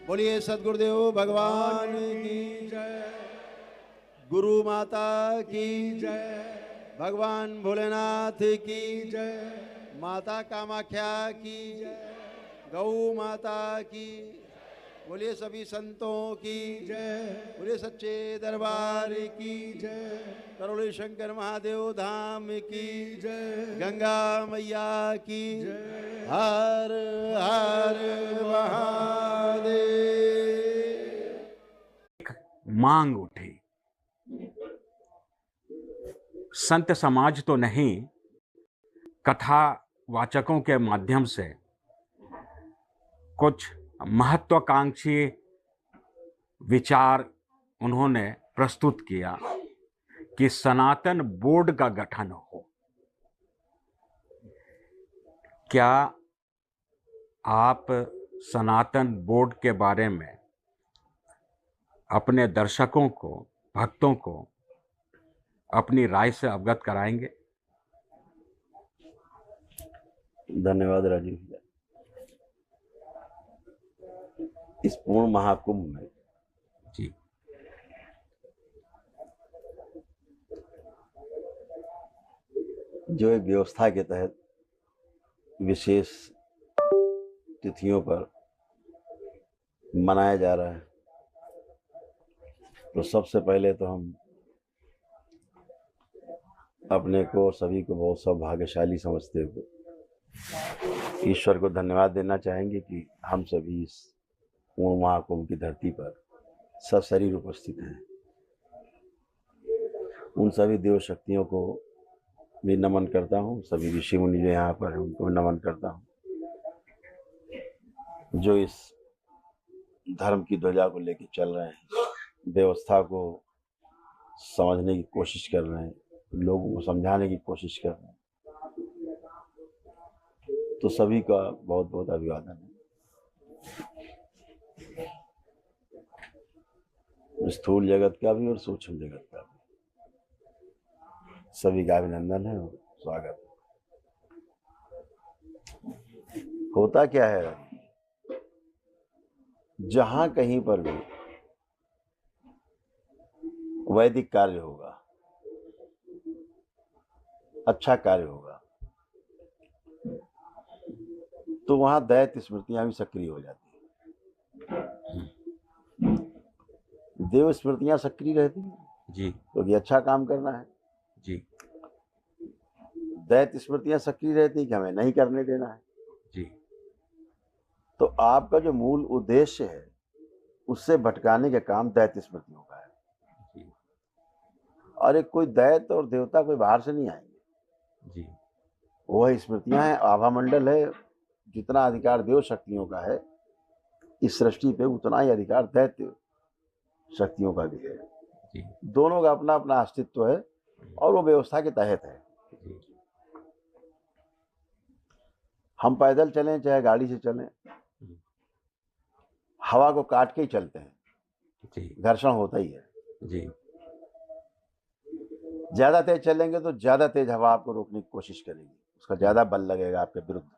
बोलिए सद्गुरुदेव भगवान की जय, गुरु माता की जय, भगवान भोलेनाथ की जय, माता कामाख्या की जय, गौ माता की। बोलिए सभी संतों की जय, बोलिए सच्चे दरबार की जय, करोली शंकर महादेव धाम की जय, गंगा मैया की जय, हर हर महादेव। मांग उठी। संत समाज तो नहीं, कथा वाचकों के माध्यम से कुछ महत्वाकांक्षी विचार उन्होंने प्रस्तुत किया कि सनातन बोर्ड का गठन हो। क्या आप सनातन बोर्ड के बारे में अपने दर्शकों को, भक्तों को अपनी राय से अवगत कराएंगे? धन्यवाद राजीव भैया। इस पूर्ण महाकुंभ में जी जो एक व्यवस्था के तहत विशेष तिथियों पर मनाया जा रहा है, तो सबसे पहले तो हम अपने को और सभी को बहुत सौभाग्यशाली समझते हुए ईश्वर को धन्यवाद देना चाहेंगे कि हम सभी इस पूर्ण महाकुंभ की धरती पर सशरीर उपस्थित हैं। उन सभी देव शक्तियों को भी नमन करता हूँ, सभी ऋषि मुनि जो यहाँ पर हैं उनको भी नमन करता हूँ, जो इस धर्म की ध्वजा को लेकर चल रहे हैं, व्यवस्था को समझने की कोशिश कर रहे हैं, लोगों को समझाने की कोशिश कर रहे हैं, तो सभी का बहुत बहुत अभिवादन है। स्थूल जगत का भी और सूक्ष्म जगत का भी सभी का अभिनंदन है और स्वागत है। होता क्या है, जहां कहीं पर भी वैदिक कार्य होगा, अच्छा कार्य होगा, तो वहां दैत्य स्मृतियां भी सक्रिय हो जाती हैं। देव स्मृतियां सक्रिय रहती हैं जी क्योंकि अच्छा काम करना है। जी दैत्य स्मृतियां सक्रिय रहती कि हमें नहीं करने देना है। जी तो आपका जो मूल उद्देश्य है उससे भटकाने का काम दैत्य स्मृतियों का है। जी और एक कोई दैत्य और देवता कोई बाहर से नहीं आएंगे, जी वह स्मृतियां हैं, आभा मंडल है। जितना अधिकार देव शक्तियों का है इस सृष्टि पे, उतना ही अधिकार दैत्य शक्तियों का भी है। जी दोनों का अपना अपना अस्तित्व है और वो व्यवस्था के तहत है। जी हम पैदल चलें चाहे गाड़ी से चलें, हवा को काट के ही चलते हैं, जी घर्षण होता ही है। जी ज्यादा तेज चलेंगे तो ज्यादा तेज हवा आपको रोकने की कोशिश करेगी, उसका ज्यादा बल लगेगा आपके विरुद्ध।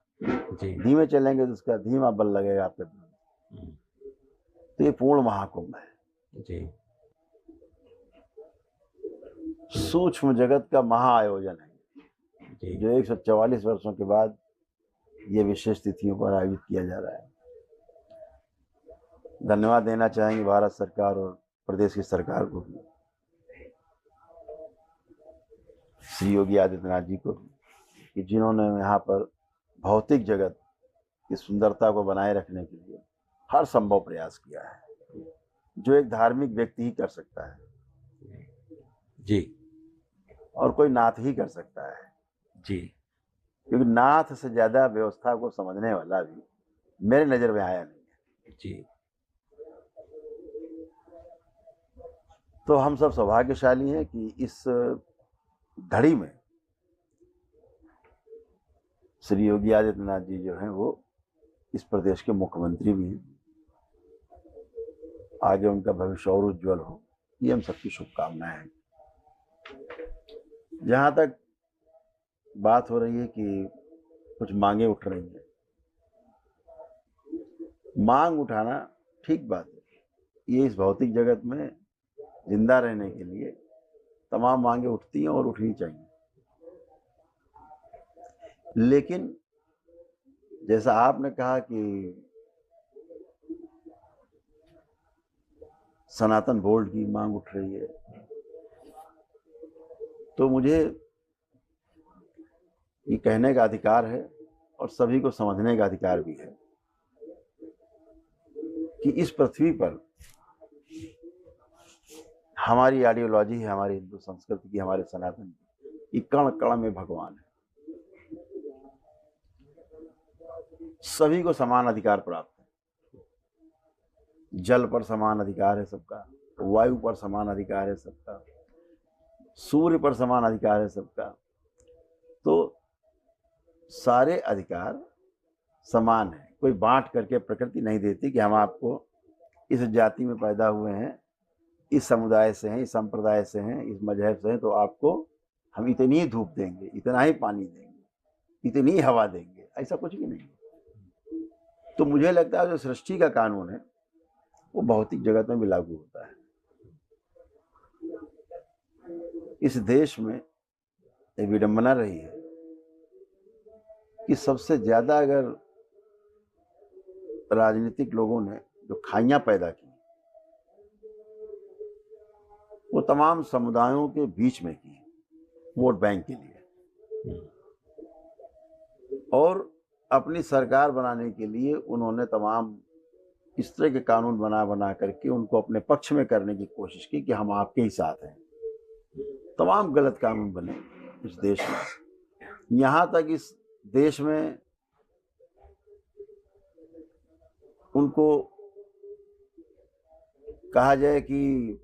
जी धीमे चलेंगे तो उसका धीमा बल लगेगा आपके विरुद्ध। तो ये पूर्ण महाकुंभ है, जी सूक्ष्म जगत का महाआयोजन है, जी जो 144 वर्षों के बाद ये विशेष तिथियों पर आयोजित किया जा रहा है। धन्यवाद देना चाहेंगे भारत सरकार और प्रदेश की सरकार को भी, श्री योगी आदित्यनाथ जी को भी, कि जिन्होंने यहाँ पर भौतिक जगत की सुंदरता को बनाए रखने के लिए हर संभव प्रयास किया है, जो एक धार्मिक व्यक्ति ही कर सकता है जी और कोई नाथ ही कर सकता है। जी क्योंकि नाथ से ज्यादा व्यवस्था को समझने वाला भी मेरे नजर में आया नहीं है। जी तो हम सब सौभाग्यशाली हैं कि इस घड़ी में श्री योगी आदित्यनाथ जी जो हैं वो इस प्रदेश के मुख्यमंत्री भी हैं। आगे उनका भविष्य और उज्जवल हो, ये हम सबकी शुभकामनाएं हैं। जहां तक बात हो रही है कि कुछ मांगे उठ रही हैं, मांग उठाना ठीक बात है। ये इस भौतिक जगत में जिंदा रहने के लिए तमाम मांगे उठती हैं और उठनी चाहिए, लेकिन जैसा आपने कहा कि सनातन बोर्ड की मांग उठ रही है, तो मुझे ये कहने का अधिकार है और सभी को समझने का अधिकार भी है कि इस पृथ्वी पर हमारी आइडियोलॉजी है, हमारी हिंदू संस्कृति की, हमारे सनातन की, ये कण कण में भगवान है। सभी को समान अधिकार प्राप्त है। जल पर समान अधिकार है सबका, वायु पर समान अधिकार है सबका, सूर्य पर समान अधिकार है सबका। तो सारे अधिकार समान है। कोई बांट करके प्रकृति नहीं देती कि हम आपको इस जाति में पैदा हुए हैं, इस समुदाय से हैं, इस संप्रदाय से हैं, इस मजहब से हैं, तो आपको हम इतनी ही धूप देंगे, इतना ही पानी देंगे, इतनी ही हवा देंगे। ऐसा कुछ भी नहीं है। तो मुझे लगता है जो सृष्टि का कानून है वो भौतिक जगत में भी लागू होता है। इस देश में एक विडंबना रही है कि सबसे ज्यादा अगर राजनीतिक लोगों ने जो खाइयां पैदा की वो तमाम समुदायों के बीच में की, वोट बैंक के लिए, और अपनी सरकार बनाने के लिए उन्होंने तमाम इस तरह के कानून बना करके उनको अपने पक्ष में करने की कोशिश की कि हम आपके ही साथ हैं। तमाम गलत कानून बने इस देश में। यहाँ तक इस देश में उनको कहा जाए कि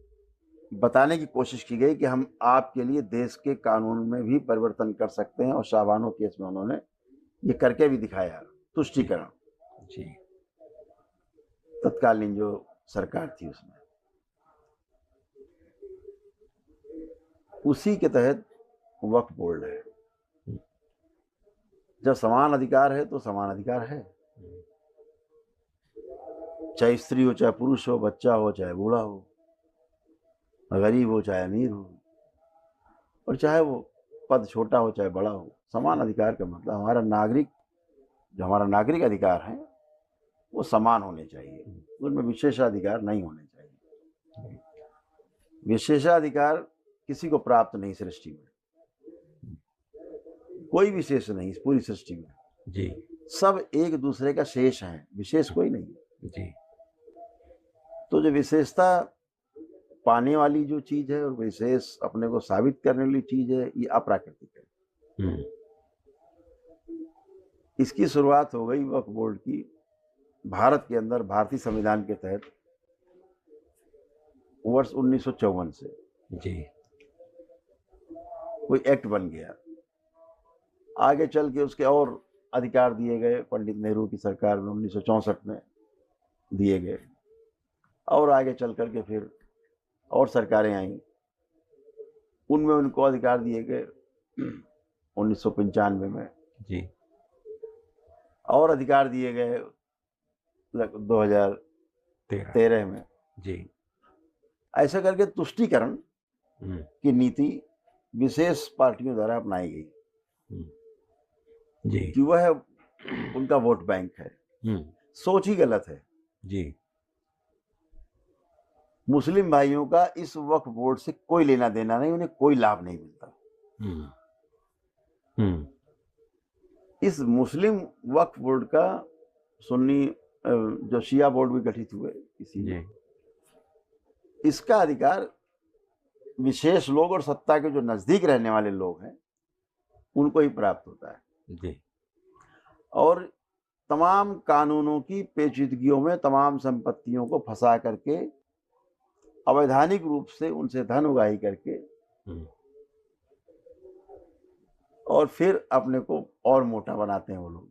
बताने की कोशिश की गई कि हम आपके लिए देश के कानून में भी परिवर्तन कर सकते हैं, और शाहबानो केस में उन्होंने ये करके भी दिखाया, तुष्टीकरण जी। तत्कालीन जो सरकार थी उसमें। उसी के तहत वक्फ बोर्ड है। जब समान अधिकार है तो समान अधिकार है, चाहे स्त्री हो, चाहे पुरुष हो, बच्चा हो, चाहे बूढ़ा हो, गरीब हो, चाहे अमीर हो, और चाहे वो पद छोटा हो, चाहे बड़ा हो। समान अधिकार का मतलब हमारा नागरिक अधिकार है वो समान होने चाहिए, उनमें विशेषाधिकार नहीं होने चाहिए। विशेषाधिकार किसी को प्राप्त नहीं सृष्टि में, कोई विशेष नहीं इस पूरी सृष्टि में जी। सब एक दूसरे का शेष है, विशेष कोई नहीं जी। तो जो विशेषता पाने वाली जो चीज है और विशेष अपने को साबित करने वाली चीज है, ये अप्राकृतिक है। इसकी शुरुआत हो गई वक्फ बोर्ड की भारत के अंदर भारतीय संविधान के तहत वर्ष 1954 से जी। कोई एक्ट बन गया। आगे चल के उसके और अधिकार दिए गए, पंडित नेहरू की सरकार में 1964 में दिए गए, और आगे चल करके फिर और सरकारें आई, उनमें उनको अधिकार दिए गए 1995 में जी। और अधिकार दिए गए 2013 में जी। ऐसा करके तुष्टीकरण की नीति विशेष पार्टियों द्वारा अपनाई गई जी। कि वह उनका वोट बैंक है। सोच ही गलत है जी। मुस्लिम भाइयों का इस वक्फ बोर्ड से कोई लेना देना नहीं, उन्हें कोई लाभ नहीं मिलता। इस मुस्लिम वक्फ बोर्ड का सुन्नी जो शिया बोर्ड भी गठित हुए इसी में, इसका अधिकार विशेष लोग और सत्ता के जो नजदीक रहने वाले लोग हैं उनको ही प्राप्त होता है जी। और तमाम कानूनों की पेचीदगियों में तमाम संपत्तियों को फंसा करके अवैधानिक रूप से उनसे धन उगाही करके और फिर अपने को और मोटा बनाते हैं वो लोग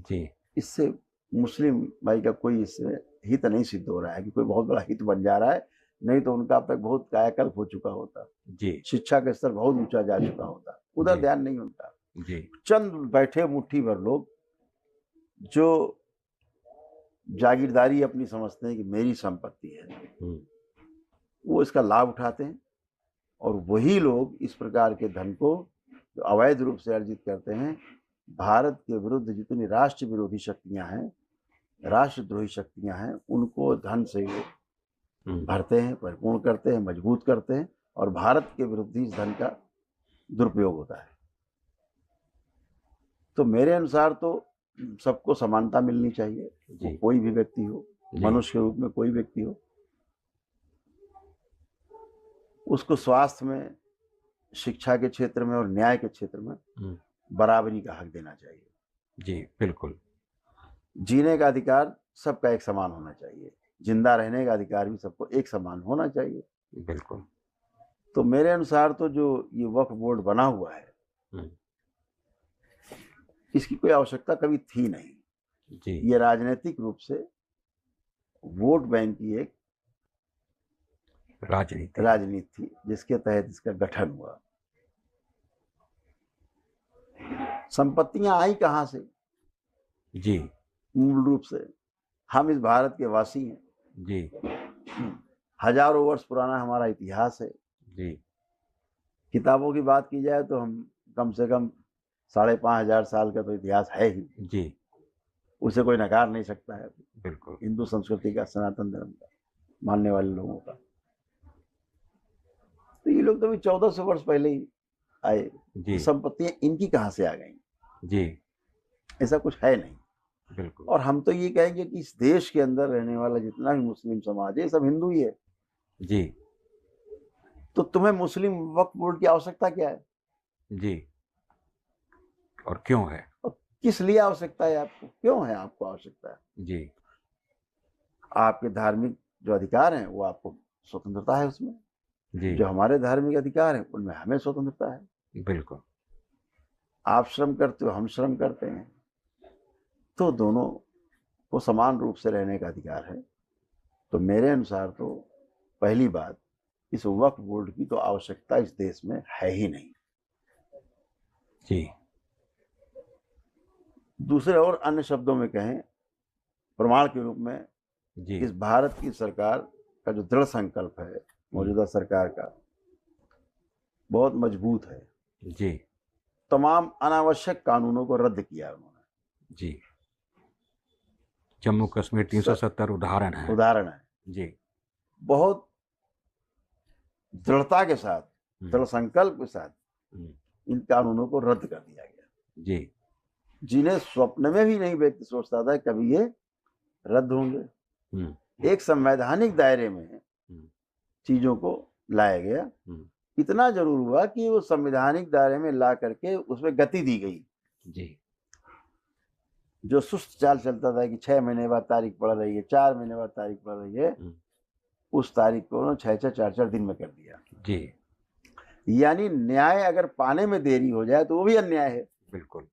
जी। इससे मुस्लिम भाई का कोई इससे हित नहीं सिद्ध हो रहा है कि कोई बहुत बड़ा हित बन जा रहा है, नहीं तो उनका अब तक बहुत कायाकल्प हो चुका होता जी। शिक्षा का स्तर बहुत ऊंचा जा चुका होता, उधर ध्यान नहीं उनका। जी। चंद बैठे मुट्ठी भर लोग जो जागीरदारी अपनी समझते हैं कि मेरी संपत्ति है, वो इसका लाभ उठाते हैं। और वही लोग इस प्रकार के धन को जो अवैध रूप से अर्जित करते हैं, भारत के विरुद्ध जितनी राष्ट्र विरोधी शक्तियां हैं, राष्ट्रद्रोही शक्तियां हैं, उनको धन से वो भरते हैं, परिपूर्ण करते हैं, मजबूत करते हैं, और भारत के विरुद्ध ही इस धन का दुरुपयोग होता है। तो मेरे अनुसार तो सबको समानता मिलनी चाहिए, जी। कोई भी व्यक्ति हो, जी। मनुष्य के रूप में कोई व्यक्ति हो, उसको स्वास्थ्य में, शिक्षा के क्षेत्र में और न्याय के क्षेत्र में बराबरी का हक देना चाहिए। जी बिल्कुल। जीने का अधिकार सबका एक समान होना चाहिए, जिंदा रहने का अधिकार भी सबको एक समान होना चाहिए। बिल्कुल। तो मेरे अनुसार तो जो ये वक्फ बोर्ड बना हुआ है, इसकी कोई आवश्यकता कभी थी नहीं। जी। ये राजनीतिक रूप से वोट बैंक की एक राजनीति थी, जिसके तहत इसका गठन हुआ। संपत्तियां आई कहां से? जी। मूल रूप से हम इस भारत के वासी हैं। जी। हजारों वर्ष पुराना हमारा इतिहास है। जी। किताबों की बात की जाए तो हम कम से कम 5,500 साल का तो इतिहास है ही। जी। उसे कोई नकार नहीं सकता है। बिल्कुल। हिंदू संस्कृति का, सनातन धर्म का मानने वाले लोगों का। तो ये लोग तो भी 1400 वर्ष पहले ही आए। जी। संपत्तियां इनकी कहां से आ गई? जी। ऐसा कुछ है नहीं। बिल्कुल। और हम तो ये कहेंगे कि इस देश के अंदर रहने वाला जितना भी मुस्लिम समाज है, सब हिंदू ही है। जी। तो तुम्हें मुस्लिम वक्फ बोर्ड की आवश्यकता क्या है? जी। और क्यों है? और किस लिए आवश्यकता है आपको? क्यों है आपको आवश्यकता? जी। आपके धार्मिक जो अधिकार हैं वो आपको स्वतंत्रता है उसमें। जी। जो हमारे धार्मिक अधिकार हैं उनमें हमें स्वतंत्रता है। बिल्कुल। आप श्रम करते हो, हम श्रम करते हैं, तो दोनों को समान रूप से रहने का अधिकार है। तो मेरे अनुसार तो पहली बात, इस वक्फ बोर्ड की तो आवश्यकता इस देश में है ही नहीं। जी। दूसरे और अन्य शब्दों में कहें, प्रमाण के रूप में, जी। इस भारत की सरकार का जो दृढ़ संकल्प है, मौजूदा सरकार का, बहुत मजबूत है। जी। तमाम अनावश्यक कानूनों को रद्द किया उन्होंने। जी। जम्मू कश्मीर 370 उदाहरण है। जी। बहुत दृढ़ता के साथ, दृढ़ संकल्प के साथ इन कानूनों को रद्द कर दिया गया। जी। जिन्हें स्वप्न में भी नहीं व्यक्ति सोचता था कभी ये रद्द होंगे। एक संवैधानिक दायरे में चीजों को लाया गया। इतना जरूर हुआ कि वो संवैधानिक दायरे में ला करके उसमें गति दी गई। जी। जो सुस्त चाल चलता था कि 6 महीने बाद तारीख पड़ रही है, 4 महीने बाद तारीख पड़ रही है, उस तारीख को उन्होंने 6-6, 4-4 दिन में कर दिया। जी। यानी न्याय अगर पाने में देरी हो जाए तो वो भी अन्याय है। बिल्कुल।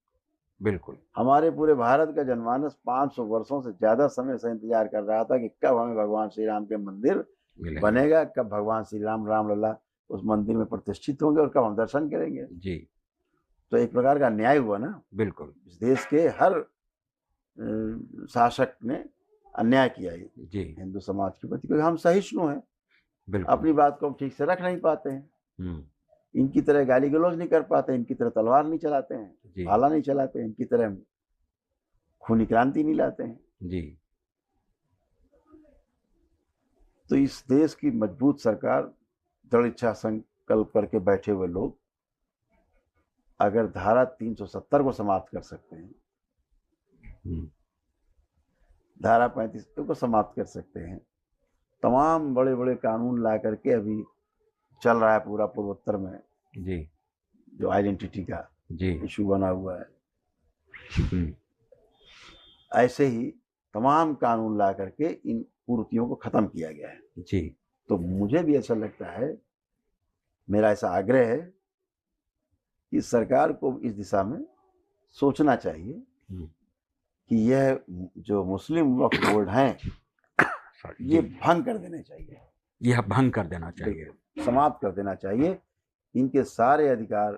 बिल्कुल। हमारे पूरे भारत का जनमानस 500 वर्षों से ज्यादा समय से इंतजार कर रहा था कि कब हमें भगवान श्री राम के मंदिर बनेगा, कब भगवान श्री राम रामलला उस मंदिर में प्रतिष्ठित होंगे और कब हम दर्शन करेंगे। जी। तो एक प्रकार का अन्याय हुआ ना। बिल्कुल। इस देश के हर शासक ने अन्याय किया है जी हिंदू समाज के प्रति, क्योंकि हम सहिष्णु हैं। बिल्कुल। अपनी बात को हम ठीक से रख नहीं पाते हैं। इनकी तरह गाली गलौज नहीं कर पाते, इनकी तरह तलवार नहीं चलाते हैं, भाला नहीं चलाते हैं, इनकी तरह खूनी क्रांति नहीं लाते हैं। जी। तो इस देश की मजबूत सरकार, दृढ़ इच्छा संकल्प करके बैठे हुए लोग अगर धारा 370 को समाप्त कर सकते हैं, धारा 35 को समाप्त कर सकते हैं, तमाम बड़े बड़े कानून ला करके अभी चल रहा है पूरा पूर्वोत्तर में जी जो आइडेंटिटी का जी इशू बना हुआ है, ऐसे ही तमाम कानून ला करके इन कुरीतियों को खत्म किया गया है। जी। तो मुझे भी ऐसा लगता है, मेरा ऐसा आग्रह है कि सरकार को इस दिशा में सोचना चाहिए कि यह जो मुस्लिम वक्फ बोर्ड हैं ये भंग कर देने चाहिए, यह भंग कर देना चाहिए, समाप्त कर देना चाहिए। इनके सारे अधिकार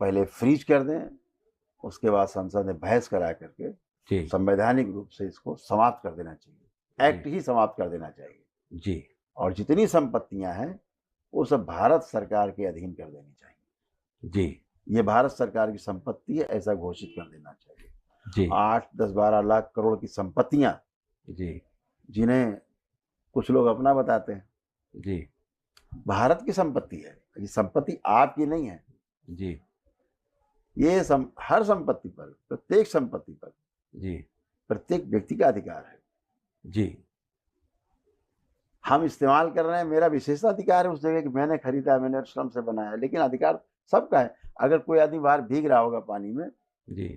पहले फ्रीज कर दें, उसके बाद संसद में बहस करा करके जी संवैधानिक रूप से इसको समाप्त कर देना चाहिए, एक्ट ही समाप्त कर देना चाहिए। जी और जितनी संपत्तियां हैं वो सब भारत सरकार के अधीन कर देनी चाहिए। जी ये भारत सरकार की संपत्ति है, ऐसा घोषित कर देना चाहिए। जी 8, 10, 12 लाख करोड़ की संपत्तियां, जी जिन्हें कुछ लोग अपना बताते हैं, जी भारत की संपत्ति है। ये संपत्ति आपकी नहीं है। जी ये हर संपत्ति पर, प्रत्येक संपत्ति पर, जी प्रत्येक व्यक्ति का अधिकार है। जी हम इस्तेमाल कर रहे हैं, मेरा विशेषाधिकार है उस जगह कि मैंने खरीदा, मैंने श्रम से बनाया, लेकिन अधिकार सबका है। अगर कोई आदमी बाहर भीग रहा होगा पानी में जी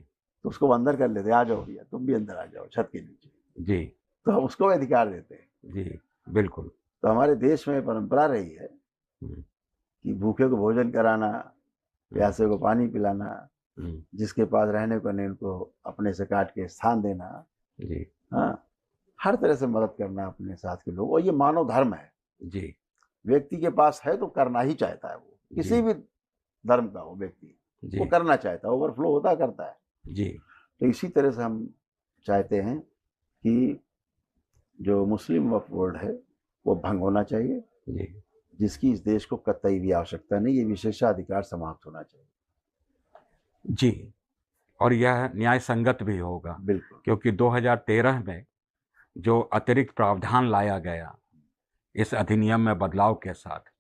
तो उसको अंदर कर लेते, आ जाओ भैया, तुम भी अंदर आ जाओ छत के नीचे, जी तो हम उसको अधिकार देते हैं। जी बिल्कुल। तो हमारे देश में परंपरा रही है हम्म, कि भूखे को भोजन कराना, प्यासे को पानी पिलाना, हम्म, जिसके पास रहने को नहीं उनको अपने से काट के स्थान देना, जी हाँ, हर तरह से मदद करना अपने साथ के लोग, और ये मानव धर्म है। जी व्यक्ति के पास है तो करना ही चाहता है, वो किसी जी भी धर्म का हो व्यक्ति, वो जी करना चाहता है, ओवरफ्लो होता करता है। जी तो इसी तरह से हम चाहते हैं कि जो मुस्लिम वक्फ बोर्ड है वो भंग होना चाहिए, जी जिसकी इस देश को कतई भी आवश्यकता नहीं। ये विशेषाधिकार समाप्त होना चाहिए। जी और यह न्याय संगत भी होगा, बिल्कुल। क्योंकि 2013 में जो अतिरिक्त प्रावधान लाया गया इस अधिनियम में बदलाव के साथ,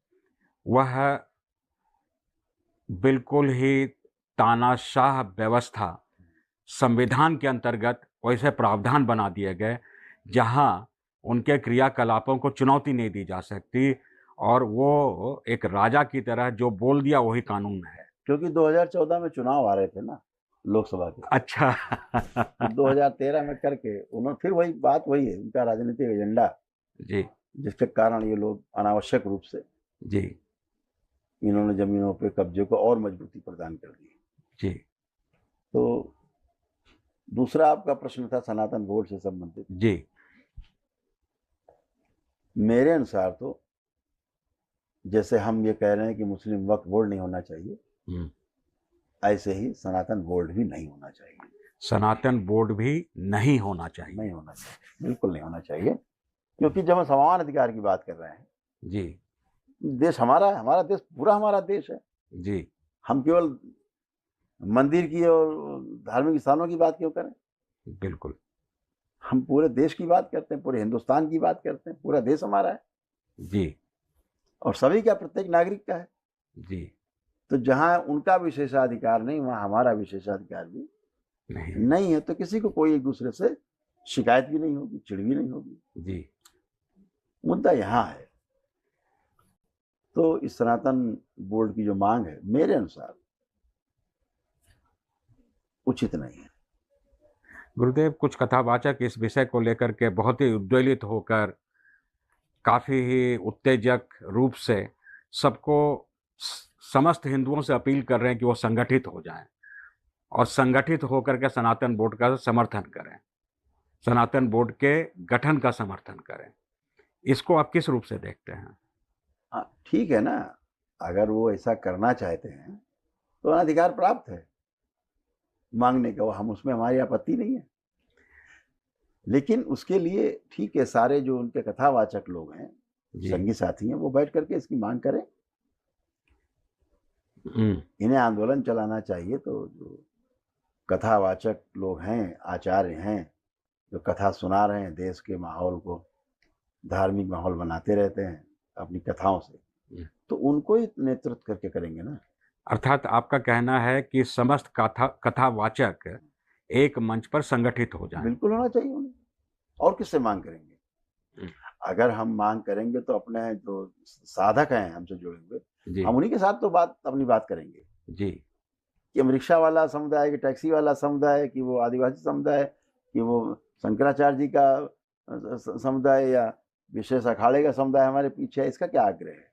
वह बिल्कुल ही तानाशाह व्यवस्था, संविधान के अंतर्गत वैसे प्रावधान बना दिए गए जहां उनके क्रियाकलापों को चुनौती नहीं दी जा सकती, और वो एक राजा की तरह जो बोल दिया वही कानून है। क्योंकि 2014 में चुनाव आ रहे थे ना लोकसभा के, अच्छा। तो 2013 में करके उन्होंने फिर वही बात, वही है उनका राजनीतिक एजेंडा, जी जिसके कारण ये लोग अनावश्यक रूप से जी इन्होंने जमीनों पे कब्जे को और मजबूती प्रदान कर दी। जी तो दूसरा आपका प्रश्न था सनातन बोर्ड से संबंधित। जी मेरे अनुसार तो जैसे हम ये कह रहे हैं कि मुस्लिम वक्फ बोर्ड नहीं होना चाहिए, हम्म, ऐसे ही सनातन बोर्ड भी नहीं होना चाहिए। सनातन बोर्ड भी नहीं होना चाहिए। नहीं होना चाहिए, बिल्कुल नहीं होना चाहिए। क्योंकि जब हम समान अधिकार की बात कर रहे हैं, जी देश हमारा है, हमारा देश पूरा हमारा देश है। जी हम केवल मंदिर की और धार्मिक स्थानों की बात क्यों करें? बिल्कुल। हम पूरे देश की बात करते हैं, पूरे हिंदुस्तान की बात करते हैं, पूरा देश हमारा है जी और सभी का, प्रत्येक नागरिक का है। जी तो जहाँ उनका विशेषाधिकार नहीं, वहाँ हमारा विशेषाधिकार भी नहीं नहीं है। तो किसी को कोई एक दूसरे से शिकायत भी नहीं होगी, चिढ़ भी नहीं होगी। जी मुद्दा यहाँ है। तो इस सनातन बोर्ड की जो मांग है, मेरे अनुसार उचित नहीं है। गुरुदेव, कुछ कथावाचक इस विषय को लेकर के बहुत ही उद्वेलित होकर काफ़ी ही उत्तेजक रूप से सबको, समस्त हिंदुओं से अपील कर रहे हैं कि वो संगठित हो जाएं और संगठित होकर के सनातन बोर्ड का समर्थन करें, सनातन बोर्ड के गठन का समर्थन करें। इसको आप किस रूप से देखते हैं? हाँ, ठीक है ना, अगर वो ऐसा करना चाहते हैं तो अधिकार प्राप्त है मांगने का, हम उसमें, हमारी आपत्ति नहीं है। लेकिन उसके लिए ठीक है, सारे जो उनके कथावाचक लोग हैं, जी संगी साथी हैं, वो बैठ करके इसकी मांग करें। हम्म, इन्हें आंदोलन चलाना चाहिए। तो जो कथावाचक लोग हैं, आचार्य हैं, जो कथा सुना रहे हैं, देश के माहौल को धार्मिक माहौल बनाते रहते हैं अपनी कथाओं से, तो उनको ही नेतृत्व करके करेंगे ना। अर्थात आपका कहना है कि समस्त कथावाचक एक मंच पर संगठित हो जाएं। बिल्कुल होना चाहिए उन्हें, और किससे मांग करेंगे? अगर हम मांग करेंगे तो अपने जो साधक हैं हमसे जुड़े हुए, जी हम उन्हीं के साथ तो अपनी बात करेंगे जी कि हम रिक्शा वाला समुदाय, कि टैक्सी वाला समुदाय, कि वो आदिवासी समुदाय, कि वो शंकराचार्य जी का समुदाय या विशेष अखाड़े का समुदाय हमारे पीछे है, इसका क्या आग्रह है?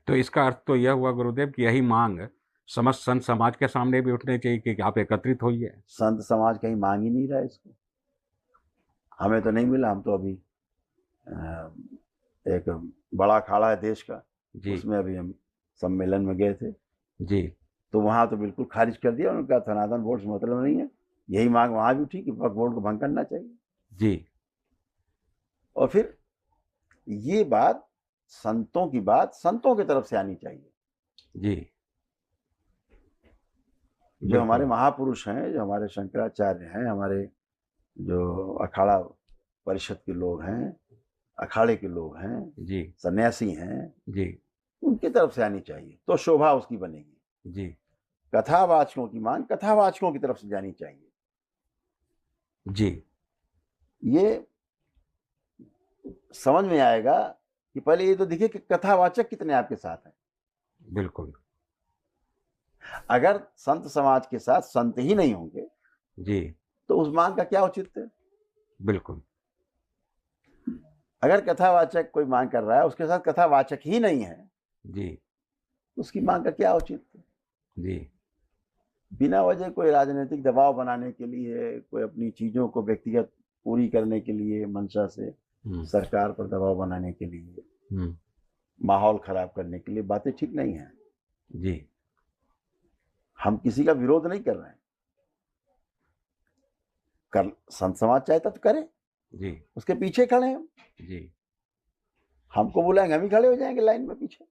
तो इसका अर्थ तो यह हुआ गुरुदेव कि यही मांग समस्त संत समाज के सामने भी उठनी चाहिए कि आप एकत्रित होइए। संत समाज कहीं मांग ही नहीं रहा है इसको, हमें तो नहीं मिला। हम तो अभी एक बड़ा अखाड़ा है देश का, जी उसमें अभी हम सम्मेलन में गए थे, जी तो वहाँ तो बिल्कुल खारिज कर दिया, उनका सनातन बोर्ड से मतलब नहीं है। यही मांग वहां भी उठी कि वक्फ बोर्ड को भंग करना चाहिए। जी। और फिर ये बात संतों की बात संतों की तरफ से आनी चाहिए। जी। जो हमारे बिल्कुल। महापुरुष हैं, जो हमारे शंकराचार्य हैं, हमारे जो अखाड़ा परिषद के लोग हैं, अखाड़े के लोग हैं, जी। सन्यासी हैं, जी। उनकी तरफ से आनी चाहिए तो शोभा उसकी बनेगी। जी। कथावाचकों की मांग कथावाचकों की तरफ से जानी चाहिए। जी। ये समझ में आएगा कि पहले ये तो देखिए कि कथावाचक कितने आपके साथ हैं। बिल्कुल। अगर संत समाज के साथ संत ही नहीं होंगे जी। तो उस मांग का क्या औचित्य है? बिल्कुल। अगर कथावाचक कोई मांग कर रहा है, उसके साथ कथावाचक ही नहीं है, जी। उसकी मांग का क्या औचित्य? जी। बिना वजह कोई राजनीतिक दबाव बनाने के लिए, कोई अपनी चीजों को व्यक्तिगत पूरी करने के लिए, मंशा से सरकार पर दबाव बनाने के लिए, माहौल खराब करने के लिए बातें ठीक नहीं है। जी। हम किसी का विरोध नहीं कर रहे हैं। कर संत समाज चाहता तो करे, जी। उसके पीछे खड़े हैं। जी। हमको बुलाएंगे, हम ही खड़े हो जाएंगे लाइन में पीछे।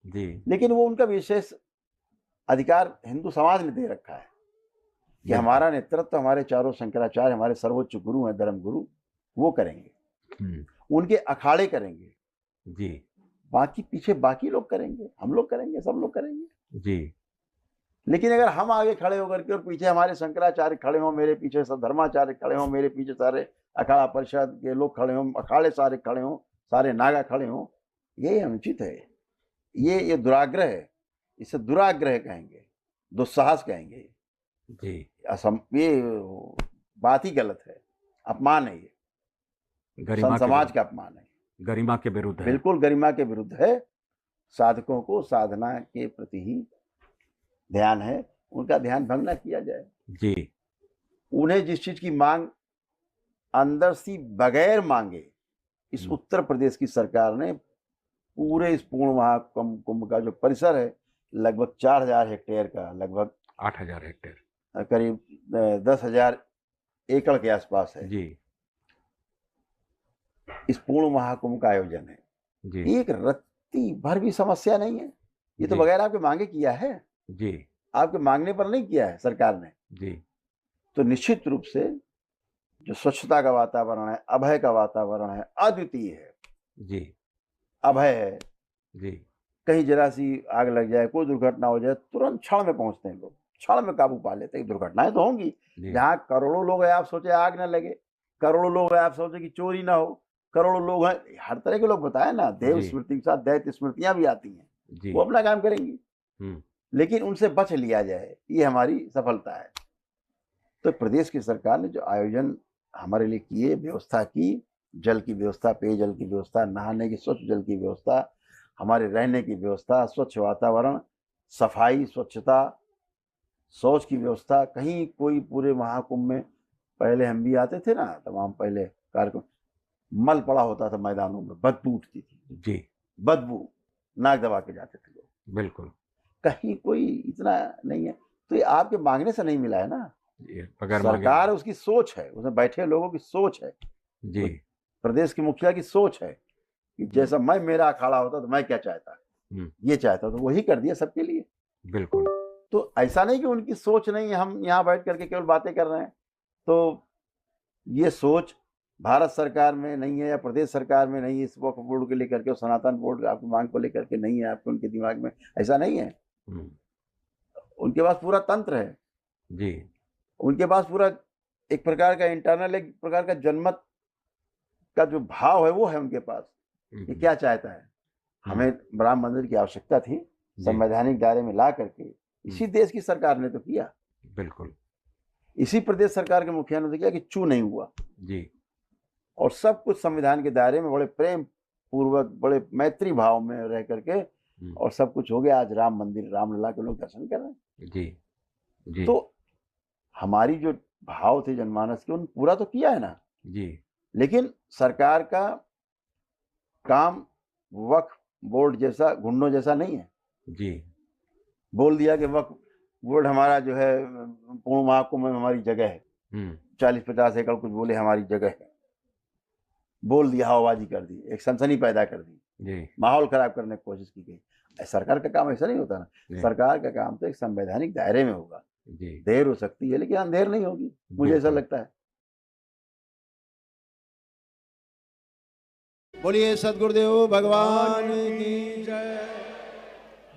जी। लेकिन वो उनका विशेष अधिकार हिंदू समाज ने दे रखा है कि बिल्कुल। हमारा नेतृत्व, हमारे चारों शंकराचार्य, हमारे सर्वोच्च गुरु हैं, धर्म गुरु, वो करेंगे, उनके अखाड़े करेंगे। जी। बाकी पीछे बाकी लोग करेंगे, हम लोग करेंगे, सब लोग करेंगे। जी। लेकिन अगर हम आगे खड़े होकर के और पीछे हमारे शंकराचार्य खड़े हों, मेरे पीछे सब धर्माचार्य खड़े हों, मेरे पीछे सारे अखाड़ा परिषद के लोग खड़े हों, अखाड़े सारे खड़े हों, सारे नागा खड़े हों, ये अनुचित है। ये दुराग्रह है। इसे दुराग्रह कहेंगे, दुस्साहस कहेंगे। जी। ये बात ही गलत है, अपमान है। ये गरिमा संत के समाज विरुद्ध, का अपमान है, गरिमा के विरुद्ध है। बिल्कुल गरिमा के विरुद्ध है। साधकों को साधना के प्रति ही ध्यान है, उनका ध्यान भंग ना किया जाए। जी। उन्हें जिस चीज की मांग अंदर सी बगैर मांगे, इस उत्तर प्रदेश की सरकार ने पूरे इस पूर्ण महाकुंभ का जो परिसर है, लगभग 4000 हेक्टेयर का, लगभग 8000 हेक्टेयर, करीब 10,000 एकड़ के आसपास है। जी। इस पूर्ण महाकुंभ का आयोजन है। जी। एक रत्ती भर भी समस्या नहीं है। ये तो जी। बगैर आपके मांगे किया है, जी। आपके मांगने पर नहीं किया है सरकार ने। जी। तो निश्चित रूप से जो स्वच्छता का वातावरण है, अभय का वातावरण है, अद्वितीय है। जी। अभय है। जी। कहीं जरा सी आग लग जाए, कोई दुर्घटना हो जाए, तुरंत क्षण में पहुंचते हैं लोग, क्षण में काबू पा लेते हैं। दुर्घटनाएं तो होंगी, जी। जहां करोड़ों लोग हैं, आप सोचे आग ना लगे, करोड़ों लोग हैं, आप सोचे कि चोरी ना हो, करोड़ों लोग हैं, हर तरह के लोग बताए ना, देव जी। स्मृति के साथ दैत्य स्मृतियां भी आती हैं, जी। वो अपना काम करेंगी, लेकिन उनसे बच लिया जाए, ये हमारी सफलता है। तो प्रदेश की सरकार ने जो आयोजन हमारे लिए किए, व्यवस्था की, जल की व्यवस्था, पेयजल की व्यवस्था, नहाने की स्वच्छ जल की व्यवस्था, हमारे रहने की व्यवस्था, स्वच्छ वातावरण, सफाई, स्वच्छता, शौच की व्यवस्था, कहीं कोई पूरे महाकुंभ में, पहले हम भी आते थे ना, तमाम पहले कार्यक्रम, मल पड़ा होता था मैदानों में, बदबू उठती थी। जी। बदबू, नाक दबा के जाते थे लोग। बिल्कुल। कहीं कोई इतना नहीं है। तो ये आपके मांगने से नहीं मिला है ना, अगर मांगे, सरकार उसकी सोच है, उसमें बैठे लोगों की सोच है, जी, प्रदेश के मुखिया की सोच है कि जैसा मैं, मेरा अखाड़ा होता तो मैं क्या चाहता, ये चाहता, तो वही कर दिया सबके लिए। बिल्कुल। तो ऐसा नहीं कि उनकी सोच नहीं है, हम यहाँ बैठ करके केवल बातें कर रहे हैं। तो ये सोच भारत सरकार में नहीं है या प्रदेश सरकार में नहीं है, इस वक्फ बोर्ड को लेकर के, सनातन बोर्ड आपकी मांग को लेकर के नहीं है, आपके उनके दिमाग में ऐसा नहीं है। उनके पास पूरा तंत्र है जी। उनके पास पूरा एक प्रकार का इंटरनल, एक प्रकार का जनमत का जो भाव है वो है उनके पास। ये क्या चाहता है, हमें राम मंदिर की आवश्यकता थी, संवैधानिक दायरे में ला करके इसी देश की सरकार ने तो किया, बिल्कुल, इसी प्रदेश सरकार के मुखिया ने तो किया कि चू नहीं हुआ जी। और सब कुछ संविधान के दायरे में बड़े प्रेम पूर्वक, बड़े मैत्री भाव में रह करके और सब कुछ हो गया। आज राम मंदिर, रामलला के लोग दर्शन कर रहे हैं। जी। जी। तो हमारी जो भाव थे जनमानस के, उन पूरा तो किया है ना जी। लेकिन सरकार का काम वक्फ बोर्ड जैसा, गुंडों जैसा नहीं है। जी। बोल दिया कि वक्फ बोर्ड हमारा जो है पूर्ण महाकुंभ में हमारी जगह है, हम्म, 40-50 एकड़ कुछ बोले हमारी जगह है, बोल दिया, हवाबाजी कर दी, एक सनसनी पैदा कर दी, जी माहौल खराब करने की कोशिश की गई। सरकार का काम ऐसा नहीं होता ना। जी सरकार का काम तो एक संवैधानिक दायरे में होगा। जी देर हो सकती है लेकिन अंधेर नहीं होगी, मुझे ऐसा बिल्कुल। लगता है। बोलिए सदगुरुदेव भगवान की जय,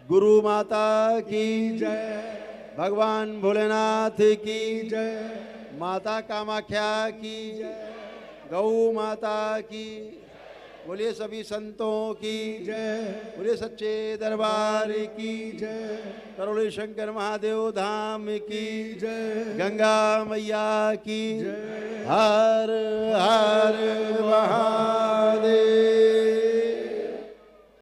गुरु माता की जय, भगवान भोलेनाथ की जय, माता कामाख्या की जय, गौ माता की। बोलिए सभी संतों की जय, बोलिए सच्चे दरबार की जय, करोली शंकर महादेव धाम की जय, गंगा मैया की जय, हर हर महादेव।